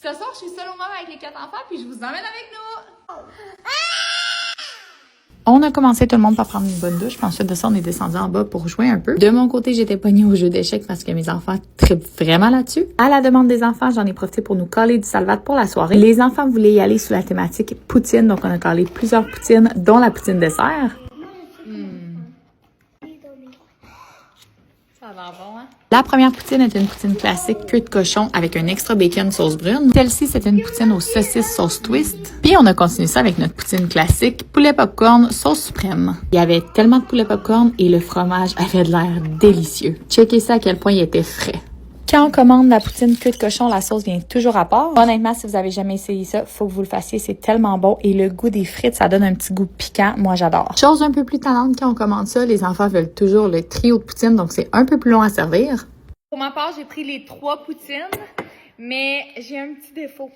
Ce soir, je suis seule au monde avec les 4 enfants, puis je vous emmène avec nous! On a commencé tout le monde par prendre une bonne douche, puis ensuite de ça, on est descendu en bas pour jouer un peu. De mon côté, j'étais pognée au jeu d'échecs parce que mes enfants trippent vraiment là-dessus. À la demande des enfants, j'en ai profité pour nous coller du salade pour la soirée. Les enfants voulaient y aller sous la thématique poutine, donc on a collé plusieurs poutines, dont la poutine dessert. Ça a l'air bon, hein? La première poutine est une poutine classique queue de cochon avec un extra bacon sauce brune. Celle-ci, c'est une poutine aux saucisses sauce twist. Puis on a continué ça avec notre poutine classique, poulet popcorn sauce suprême. Il y avait tellement de poulet popcorn et le fromage avait de l'air délicieux. Checkez ça à quel point il était frais. Quand on commande la poutine queue de cochon, la sauce vient toujours à part. Honnêtement, si vous avez jamais essayé ça, faut que vous le fassiez. C'est tellement bon. Et le goût des frites, ça donne un petit goût piquant. Moi, j'adore. Chose un peu plus tannante quand on commande ça, les enfants veulent toujours le trio de poutine, donc c'est un peu plus long à servir. Pour ma part, j'ai pris les 3 poutines, mais j'ai un petit défaut.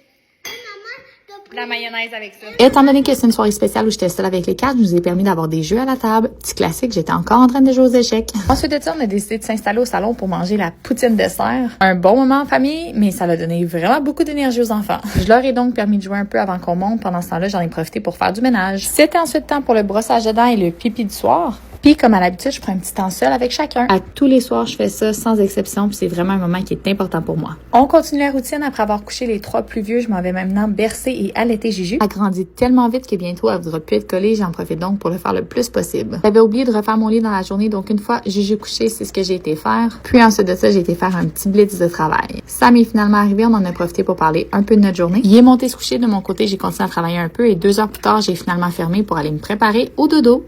La mayonnaise avec ça. Étant donné que c'est une soirée spéciale où j'étais seule avec les 4, je nous ai permis d'avoir des jeux à la table. Petit classique, j'étais encore en train de jouer aux échecs. Ensuite de ça, on a décidé de s'installer au salon pour manger la poutine dessert. Un bon moment en famille, mais ça a donné vraiment beaucoup d'énergie aux enfants. Je leur ai donc permis de jouer un peu avant qu'on monte. Pendant ce temps-là, j'en ai profité pour faire du ménage. C'était ensuite temps pour le brossage de dents et le pipi du soir. Puis, comme à l'habitude, je prends un petit temps seul avec chacun. À tous les soirs, je fais ça sans exception, puis c'est vraiment un moment qui est important pour moi. On continue la routine après avoir couché les 3 plus vieux. Je m'en vais maintenant bercer et allaiter Juju. Elle grandit tellement vite que bientôt, elle voudra plus être collée. J'en profite donc pour le faire le plus possible. J'avais oublié de refaire mon lit dans la journée, donc une fois Juju couché, c'est ce que j'ai été faire. Puis ensuite de ça, j'ai été faire un petit blitz de travail. Ça m'est finalement arrivé, on en a profité pour parler un peu de notre journée. Il est monté se coucher de mon côté, j'ai continué à travailler un peu et 2 heures plus tard, j'ai finalement fermé pour aller me préparer au dodo.